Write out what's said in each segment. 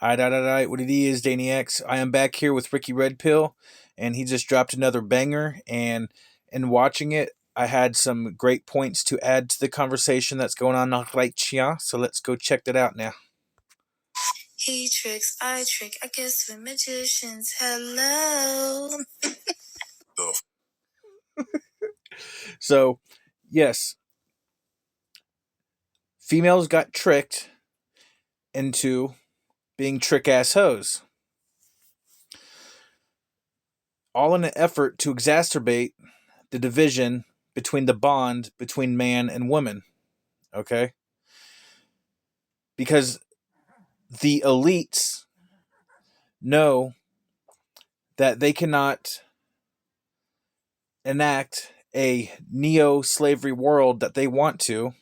Alright, what it is, Danny X. I am back here with Ricky Red Pill, and he just dropped another banger. And in watching it, I had some great points to add to the conversation that's going on right here. So let's go check that out now. He tricks, I trick. I guess we're magicians. Hello. So, yes, females got tricked into being trick ass hoes, all in an effort to exacerbate the division between the bond between man and woman. Okay? Because the elites know that they cannot enact a neo slavery world that they want to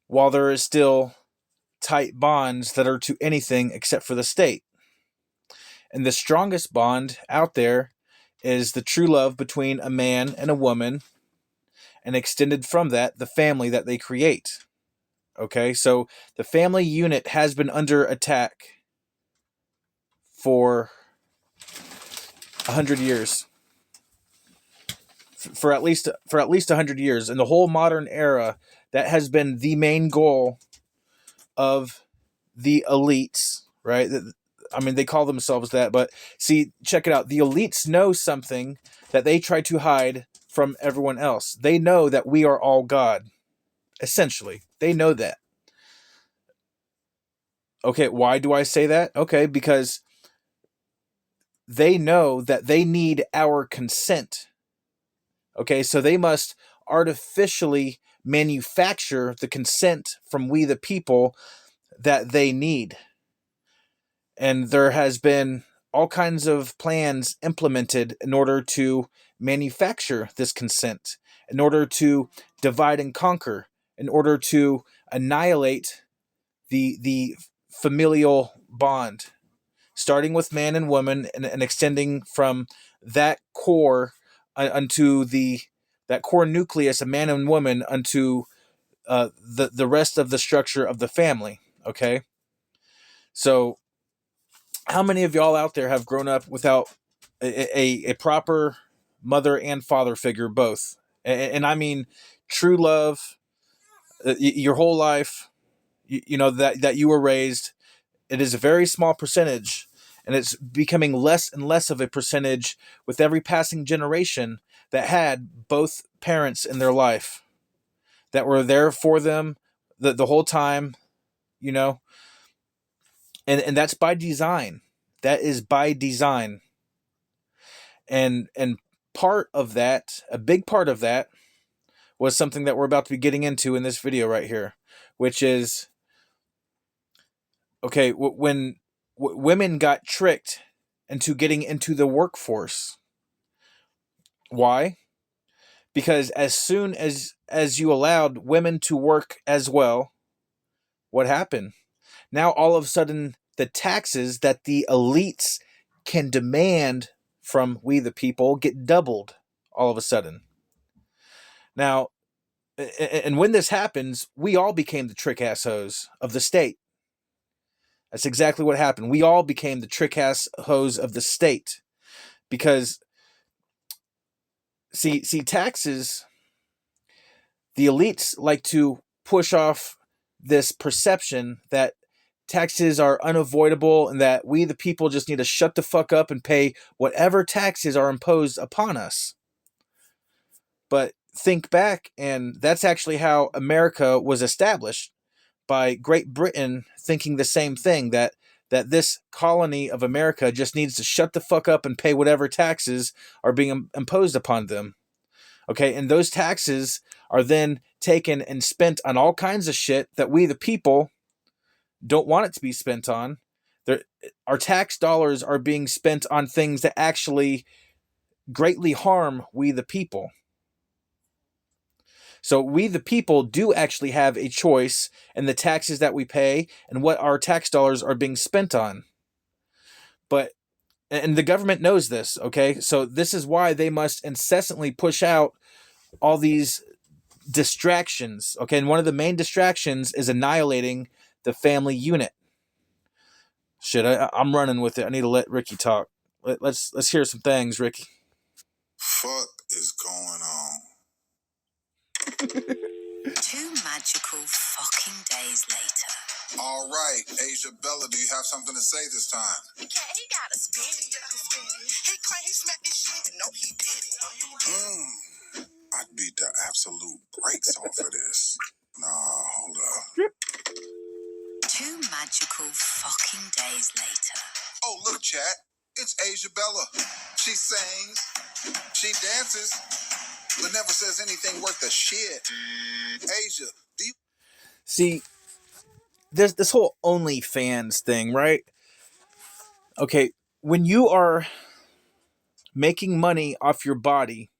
while there is still tight bonds that are to anything except for the state. And the strongest bond out there is the true love between a man and a woman, and extended from that, the family that they create. Okay, so the family unit has been under attack for 100 years. For at least 100 years, in the whole modern era, that has been the main goal of the elites, right? I mean, they call themselves that, but see, check it out. The elites know something that they try to hide from everyone else. They know that we are all God, essentially. They know that. Okay, why do I say that? Okay, because they know that they need our consent. Okay, so they must artificially manufacture the consent from we the people that they need. And there has been all kinds of plans implemented in order to manufacture this consent, in order to divide and conquer, in order to annihilate the familial bond, starting with man and woman, and extending from that core unto that core nucleus of man and woman unto the rest of the structure of the family. Okay, so how many of y'all out there have grown up without a proper mother and father figure, both? And I mean true love, your whole life, you know, that you were raised. It is a very small percentage, and it's becoming less and less of a percentage with every passing generation that had both parents in their life, that were there for them the whole time, you know, and that's by design. That is by design. And part of that, a big part of that, was something that we're about to be getting into in this video right here, which is, okay, when women got tricked into getting into the workforce. Why? Because as soon as you allowed women to work as well, what happened? Now all of a sudden, the taxes that the elites can demand from we the people get doubled all of a sudden. Now, and when this happens, we all became the trick assholes of the state. That's exactly what happened. We all became the trick assholes of the state, because see taxes. The elites like to push off this perception that taxes are unavoidable and that we the people just need to shut the fuck up and pay whatever taxes are imposed upon us. But think back, and that's actually how America was established, by Great Britain thinking the same thing, that this colony of America just needs to shut the fuck up and pay whatever taxes are being imposed upon them. Okay, and those taxes are then taken and spent on all kinds of shit that we the people don't want it to be spent on. Our tax dollars are being spent on things that actually greatly harm we the people. So we the people do actually have a choice in the taxes that we pay and what our tax dollars are being spent on. But and the government knows this, okay? So this is why they must incessantly push out all these distractions, okay? And one of the main distractions is annihilating the family unit. Shit, I'm running with it. I need to let Ricky talk. Let's hear some things, Ricky. Fuck is going on? 2 magical fucking days later. All right, Asia Bella, do you have something to say this time? He got a spin. He claimed he smacked this shit. No, he didn't. I beat the absolute brakes off of this. Nah, hold up. 2 magical fucking days later. Oh, look, chat. It's Asia Bella. She sings, she dances, but never says anything worth a shit. Asia, do you... See, there's this whole OnlyFans thing, right? Okay, when you are making money off your body,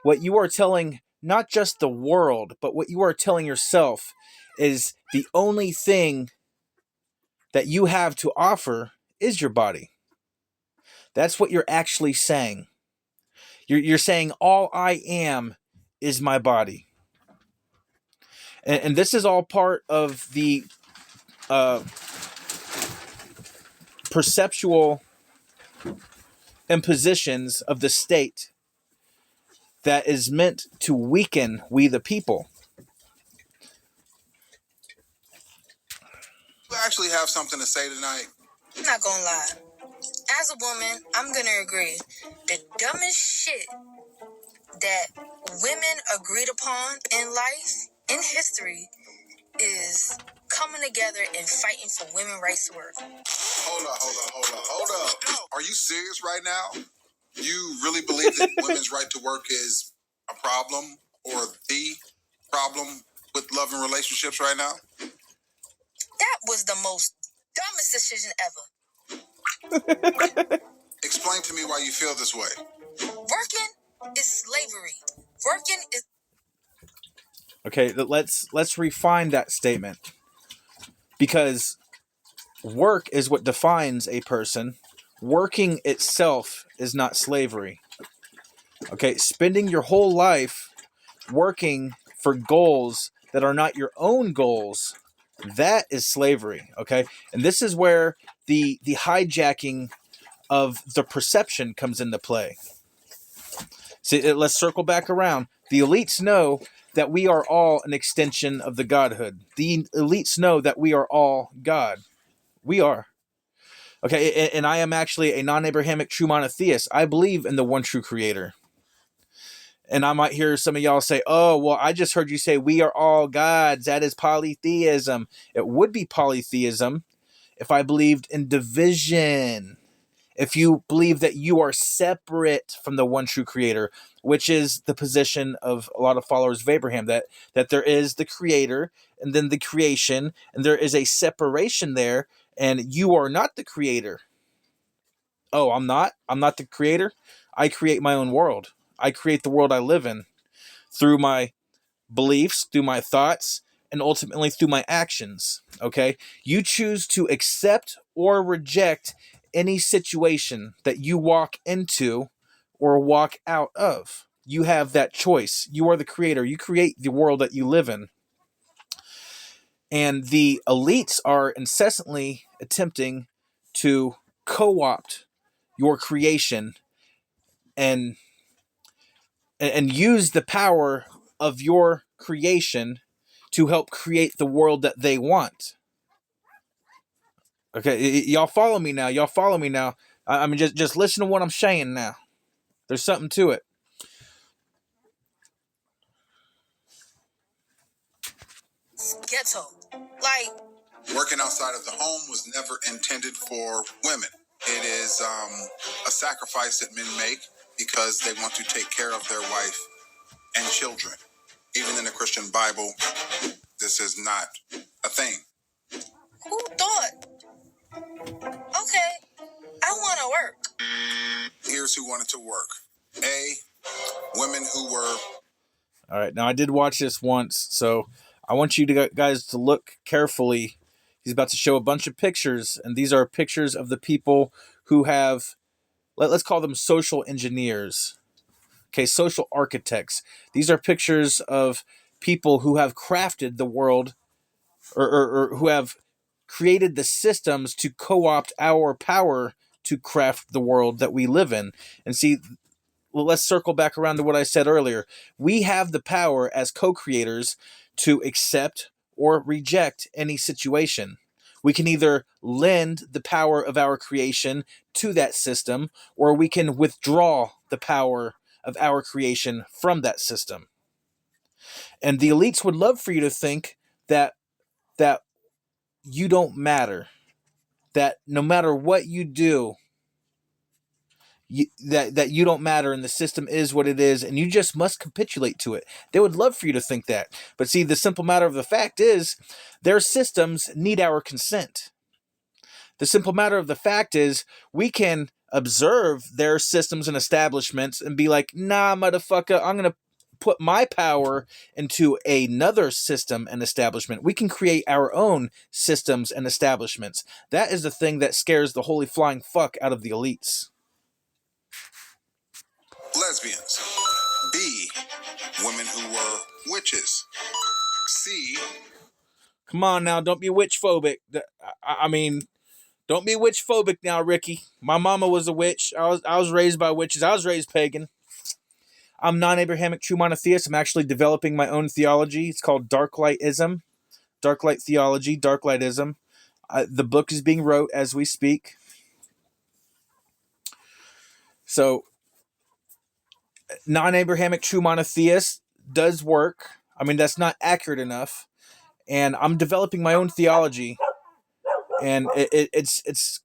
what you are telling not just the world, but what you are telling yourself is the only thing that you have to offer is your body. That's what you're actually saying. You're saying all I am is my body. And this is all part of the perceptual impositions of the state that is meant to weaken we the people. You actually have something to say tonight? I'm not gonna lie. As a woman, I'm gonna agree. The dumbest shit that women agreed upon in life, in history, is coming together and fighting for women's rights to work. Hold up. Are you serious right now? You really believe that women's right to work is a problem or the problem with love and relationships right now? That was the most dumbest decision ever. Explain to me why you feel this way. Working is slavery. Working is... Okay, let's refine that statement. Because work is what defines a person. Working itself is not slavery. Okay, spending your whole life working for goals that are not your own goals, that is slavery. Okay, and this is where the hijacking of the perception comes into play. See, let's circle back around. The elites know that we are all an extension of the godhood. The elites know that we are all God. We are. Okay, and I am actually a non-Abrahamic true monotheist. I believe in the one true creator. And I might hear some of y'all say, oh, well, I just heard you say we are all gods. That is polytheism. It would be polytheism if I believed in division. If you believe that you are separate from the one true creator, which is the position of a lot of followers of Abraham, that there is the creator and then the creation, and there is a separation there, and you are not the creator. Oh, I'm not the creator. I create my own world. I create the world I live in through my beliefs, through my thoughts, and ultimately through my actions. Okay? You choose to accept or reject any situation that you walk into or walk out of. You have that choice. You are the creator. You create the world that you live in. And the elites are incessantly attempting to co-opt your creation and use the power of your creation to help create the world that they want. Okay, y'all follow me now. I mean, just listen to what I'm saying now. There's something to it. Ghetto. Like, working outside of the home was never intended for women. It is a sacrifice that men make because they want to take care of their wife and children. Even in the Christian Bible, this is not a thing. Who thought? Okay, I want to work. Here's who wanted to work. A, women who were... All right, now I did watch this once, so I want you to guys to look carefully. He's about to show a bunch of pictures, and these are pictures of the people who have, let's call them social engineers. Okay, social architects. These are pictures of people who have crafted the world or who have created the systems to co-opt our power to craft the world that we live in. And see, well, let's circle back around to what I said earlier. We have the power as co-creators to accept or reject any situation. We can either lend the power of our creation to that system, or we can withdraw the power of our creation from that system. And the elites would love for you to think that that you don't matter, that no matter what you do, that you don't matter, and the system is what it is, and you just must capitulate to it. They would love for you to think that. But see, the simple matter of the fact is, their systems need our consent. The simple matter of the fact is, we can observe their systems and establishments and be like, nah, motherfucker, I'm going to put my power into another system and establishment. We can create our own systems and establishments. That is the thing that scares the holy flying fuck out of the elites. Lesbians. B. Women who were witches. C. Come on now, don't be witch phobic. I mean, don't be witch phobic now, Ricky. My mama was a witch. I was raised by witches. I was raised pagan. I'm non-Abrahamic true monotheist. I'm actually developing my own theology. It's called Dark Lightism. Dark Light Theology, Dark Lightism. The book is being wrote as we speak. So, non-Abrahamic true monotheist does work. I mean, that's not accurate enough. And I'm developing my own theology. And it's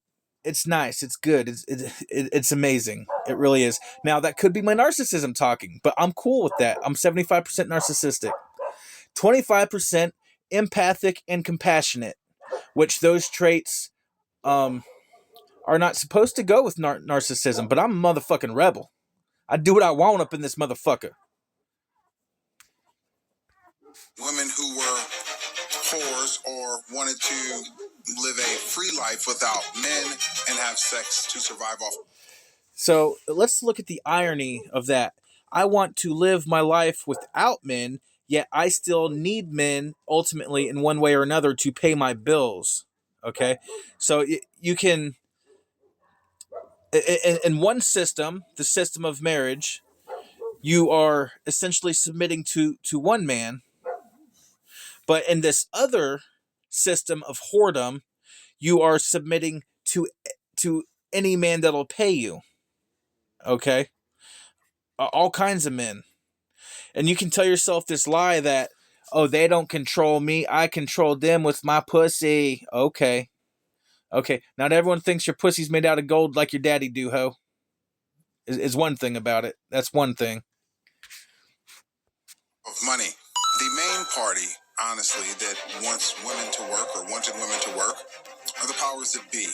nice. It's good. It's amazing. It really is. Now, that could be my narcissism talking, but I'm cool with that. I'm 75% narcissistic, 25% empathic and compassionate, which those traits are not supposed to go with narcissism, but I'm a motherfucking rebel. I do what I want up in this motherfucker. Women who were whores or wanted to live a free life without men and have sex to survive off. So let's look at the irony of that. I want to live my life without men, yet I still need men ultimately in one way or another to pay my bills. Okay? So you can, in one system, the system of marriage, you are essentially submitting to one man. But in this other system of whoredom, you are submitting to any man that'll pay you. Okay? All kinds of men. And you can tell yourself this lie that, oh, they don't control me. I control them with my pussy. Okay. Not everyone thinks your pussy's made out of gold like your daddy do, ho. Is one thing about it. That's one thing. Of money. The main party, honestly, that wants women to work or wanted women to work are the powers that be.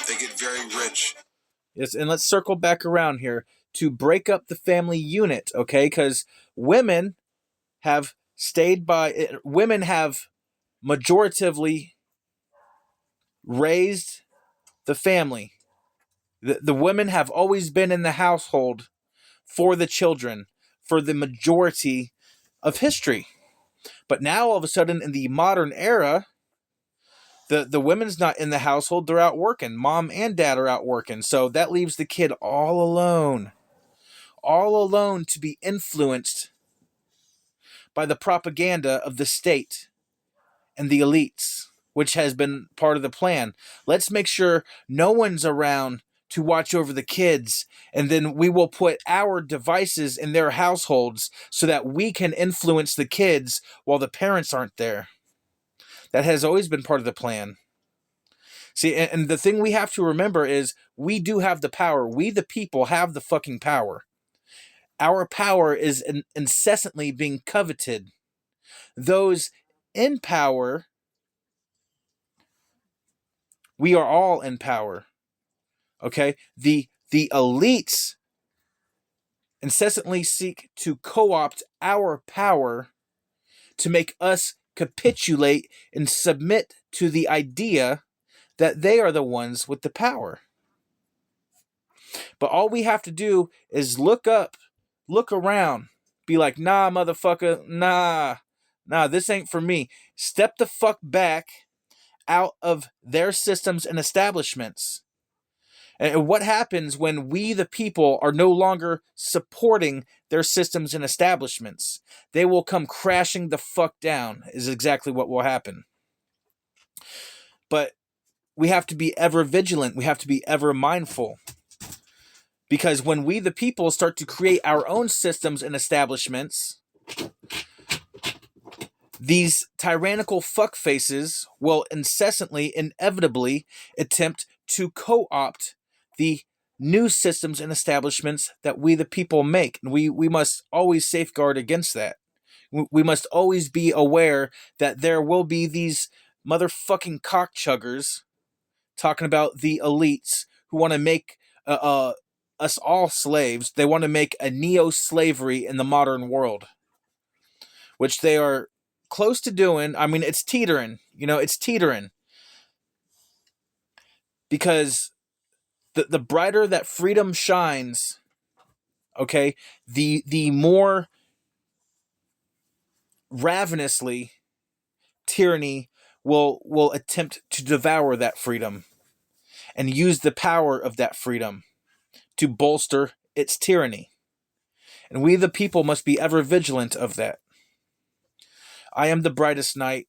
They get very rich. Yes, and let's circle back around here to break up the family unit, okay? Because women have majoritively raised the family. The women have always been in the household for the children for the majority of history. But now, all of a sudden, in the modern era, the women's not in the household. They're out working. Mom and dad are out working. So that leaves the kid all alone to be influenced by the propaganda of the state and the elites, which has been part of the plan. Let's make sure no one's around to watch over the kids, and then we will put our devices in their households so that we can influence the kids while the parents aren't there. That has always been part of the plan. See, and the thing we have to remember is we do have the power. We, the people, have the fucking power. Our power is incessantly being coveted. Those in power, we are all in power. Okay? The elites incessantly seek to co-opt our power to make us capitulate and submit to the idea that they are the ones with the power. But all we have to do is look up, look around, be like, nah, motherfucker, nah, this ain't for me. Step the fuck back, out of their systems and establishments. And what happens when we, the people, are no longer supporting their systems and establishments? They will come crashing the fuck down, is exactly what will happen. But we have to be ever vigilant. We have to be ever mindful. Because when we, the people, start to create our own systems and establishments, these tyrannical fuckfaces will incessantly, inevitably attempt to co-opt the new systems and establishments that we, the people, make. And we must always safeguard against that. We must always be aware that there will be these motherfucking cockchuggers talking about the elites who want to make us all slaves. They want to make a neo-slavery in the modern world, which they are close to doing. I mean, it's teetering. It's teetering. Because the brighter that freedom shines, okay, the more ravenously tyranny will attempt to devour that freedom and use the power of that freedom to bolster its tyranny. And we, the people, must be ever vigilant of that. I am the brightest night.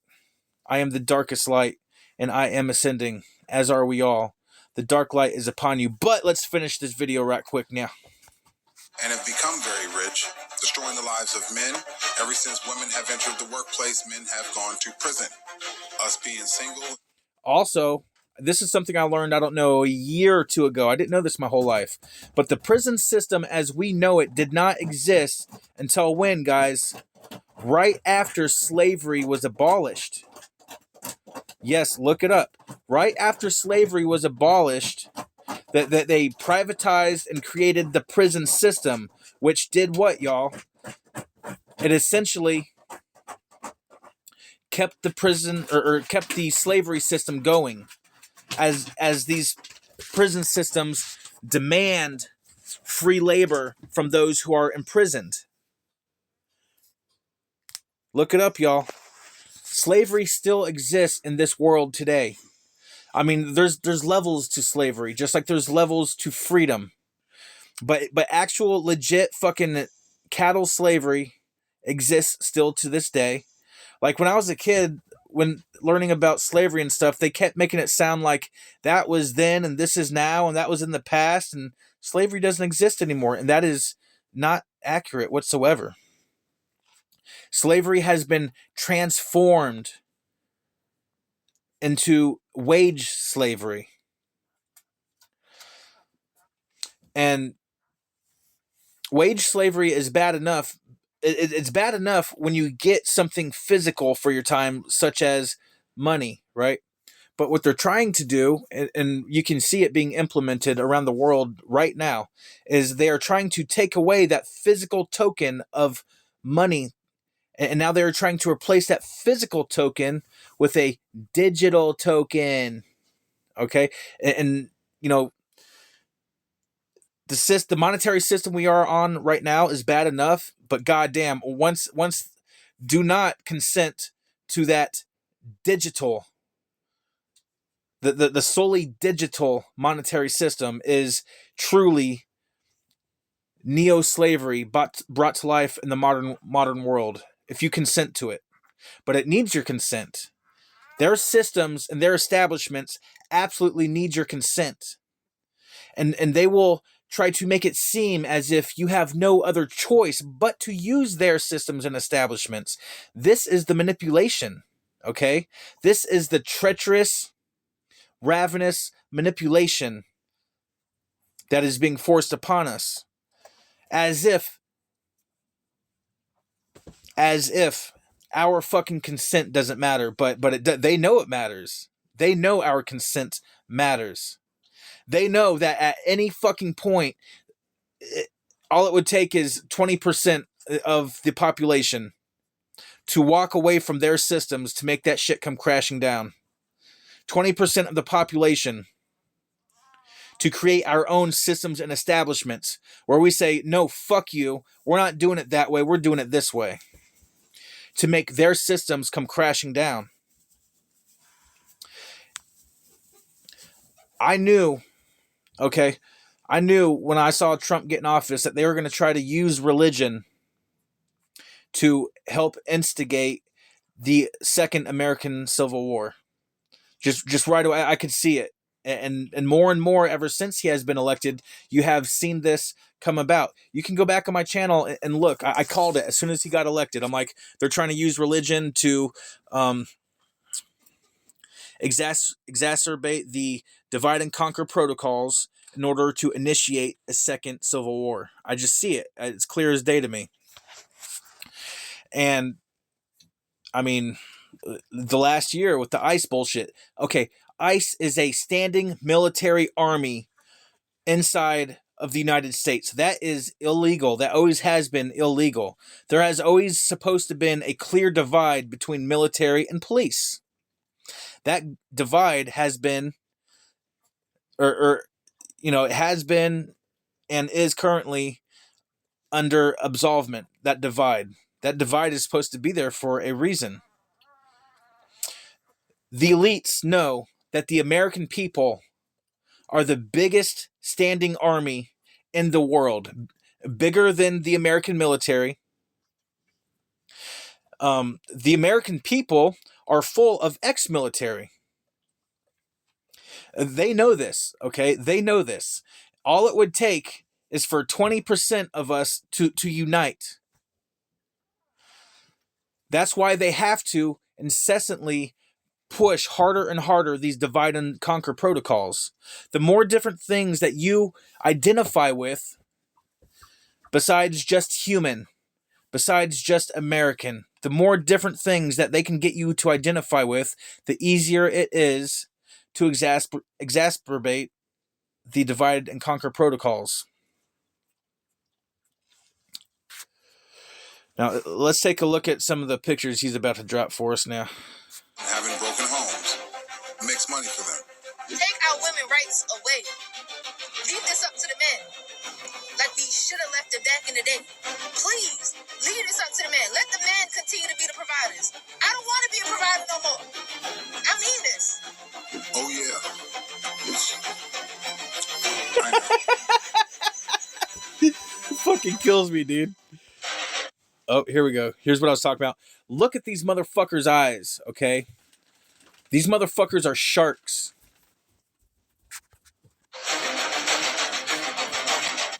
I am the darkest light, and I am ascending, as are we all. The dark light is upon you. But let's finish this video right quick now. And have become very rich, destroying the lives of men. Ever since women have entered the workplace, men have gone to prison. Us being single. Also, this is something I learned, I don't know, a year or two ago. I didn't know this my whole life. But the prison system as we know it did not exist until when, guys? Right after slavery was abolished. Yes, look it up. Right after slavery was abolished, that they privatized and created the prison system, which did what, y'all? It essentially kept the prison or kept the slavery system going, as these prison systems demand free labor from those who are imprisoned. Look it up, y'all. Slavery still exists in this world today. I mean, there's levels to slavery, just like there's levels to freedom. But actual legit fucking cattle slavery exists still to this day. Like when I was a kid, when learning about slavery and stuff, they kept making it sound like that was then and this is now and that was in the past, and slavery doesn't exist anymore, and that is not accurate whatsoever. Slavery has been transformed into wage slavery. And wage slavery is bad enough. It's bad enough when you get something physical for your time, such as money, right? But what they're trying to do, and you can see it being implemented around the world right now, is they are trying to take away that physical token of money. And now they're trying to replace that physical token with a digital token. Okay? And the monetary system we are on right now is bad enough, but goddamn, once do not consent to that digital, the solely digital monetary system is truly neo-slavery brought to life in the modern world, if you consent to it. But it needs your consent. Their systems and their establishments absolutely need your consent. And they will try to make it seem as if you have no other choice but to use their systems and establishments. This is the manipulation, okay? This is the treacherous, ravenous manipulation that is being forced upon us. As if our fucking consent doesn't matter, but they know it matters. They know our consent matters. They know that at any fucking point, all it would take is 20% of the population to walk away from their systems to make that shit come crashing down. 20% of the population to create our own systems and establishments where we say, no, fuck you. We're not doing it that way. We're doing it this way. To make their systems come crashing down. I knew, okay, I knew when I saw Trump get in office that they were going to try to use religion to help instigate the Second American Civil War. Just right away, I could see it, and more ever since he has been elected, you have seen this come about. You can go back on my channel and look. I called it as soon as he got elected. I'm like, they're trying to use religion to exacerbate the divide and conquer protocols in order to initiate a second civil war. I just see it. It's clear as day to me. And I mean, the last year with the ICE bullshit. Okay, ICE is a standing military army inside of the United States. That is illegal. That always has been illegal. There has always supposed to been a clear divide between military and police. That divide has been, it has been and is currently under absolvement. That divide is supposed to be there for a reason. The elites know that the American people are the biggest standing army in the world, bigger than the American military. The American people are full of ex-military. They know this, okay? They know this. All it would take is for 20% of us to unite. That's why they have to incessantly push harder and harder these divide and conquer protocols. The more different things that you identify with, besides just human, besides just American, the more different things that they can get you to identify with, the easier it is to exacerbate the divide and conquer protocols. Now, let's take a look at some of the pictures he's about to drop for us now. Having broken homes makes money for them. Take our women's rights away. Leave this up to the men. Like we should have left it back in the day. Please, leave this up to the men. Let the men continue to be the providers. I don't want to be a provider no more. I mean this. Oh, yeah. I know. It fucking kills me, dude. Oh, here we go. Here's what I was talking about. Look at these motherfuckers' eyes, okay? These motherfuckers are sharks.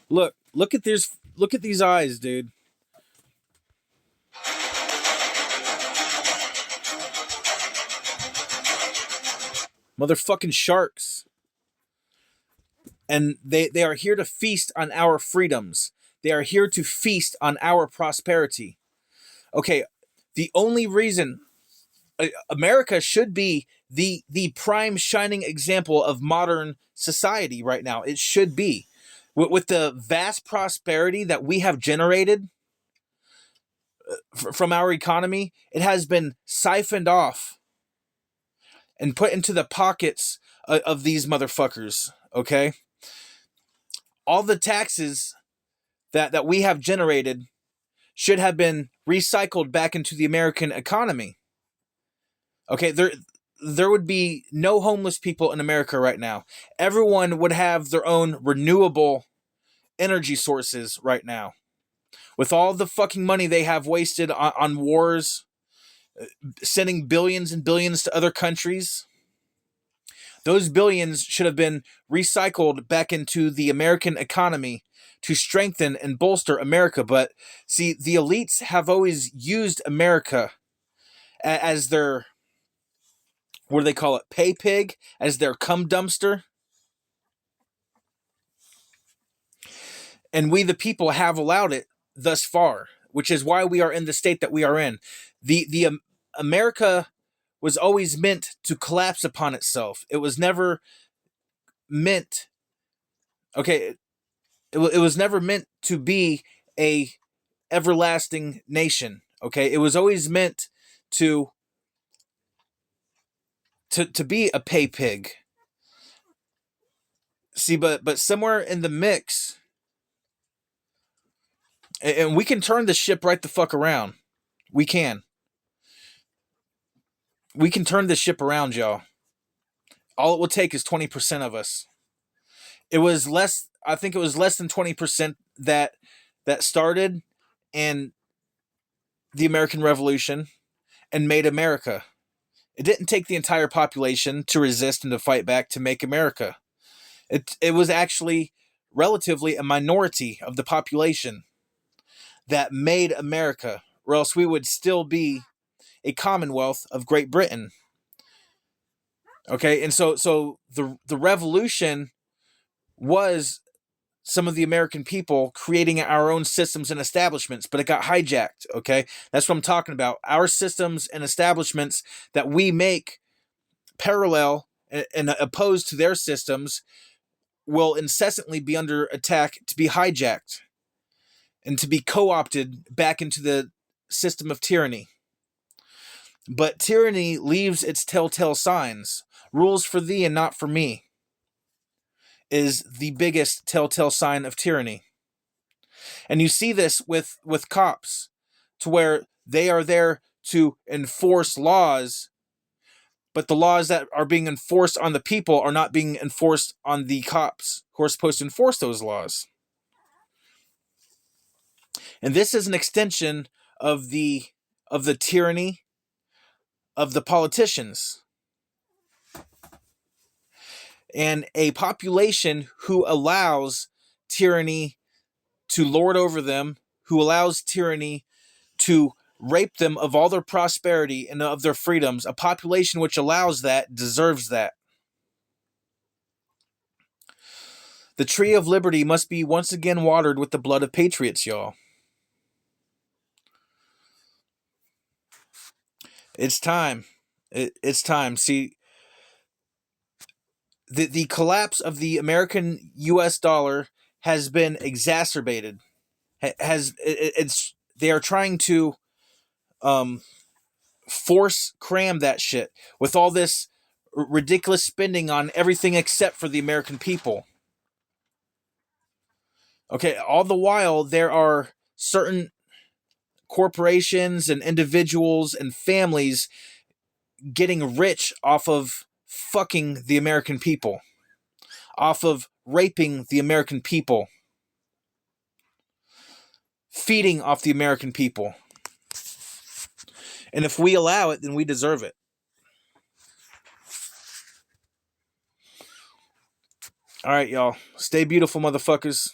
Look at these eyes, dude. Motherfucking sharks. And they are here to feast on our freedoms. They are here to feast on our prosperity. Okay, the only reason America should be the prime shining example of modern society right now. It should be. With the vast prosperity that we have generated from our economy, it has been siphoned off and put into the pockets of these motherfuckers, okay? All the taxes that we have generated should have been recycled back into the American economy. Okay, there would be no homeless people in America right now. Everyone would have their own renewable energy sources right now. With all the fucking money they have wasted on wars, sending billions and billions to other countries, those billions should have been recycled back into the American economy to strengthen and bolster America. But see, the elites have always used America as their, what do they call it, pay pig, as their cum dumpster. And we, the people, have allowed it thus far, which is why we are in the state that we are in. The America was always meant to collapse upon itself. It was never meant, okay, it was never meant to be a everlasting nation, okay? It was always meant to be a pay pig. See, but somewhere in the mix, and we can turn the ship right the fuck around. We can. We can turn this ship around, y'all. All it will take is 20% of us. It was less. I think it was less than 20% that started in the American Revolution and made America. It didn't take the entire population to resist and to fight back to make America. It was actually relatively a minority of the population that made America, or else we would still be a commonwealth of Great Britain. Okay, and so the revolution was some of the American people creating our own systems and establishments, but it got hijacked. Okay, that's what I'm talking about. Our systems and establishments that we make parallel and opposed to their systems will incessantly be under attack to be hijacked and to be co-opted back into the system of tyranny. But tyranny leaves its telltale signs. Rules for thee and not for me is the biggest telltale sign of tyranny. And you see this with cops, to where they are there to enforce laws, but the laws that are being enforced on the people are not being enforced on the cops who are supposed to enforce those laws. And this is an extension of the tyranny of the politicians. And a population who allows tyranny to lord over them, who allows tyranny to rape them of all their prosperity and of their freedoms, a population which allows that deserves that. The tree of liberty must be once again watered with the blood of patriots, y'all. It's time. It's time. See, the collapse of the American U.S. dollar has been exacerbated. They are trying to force cram that shit with all this ridiculous spending on everything except for the American people. Okay, all the while there are certain corporations and individuals and families getting rich off of fucking the American people, off of raping the American people, feeding off the American people. And if we allow it, then we deserve it. All right, y'all. Stay beautiful, motherfuckers.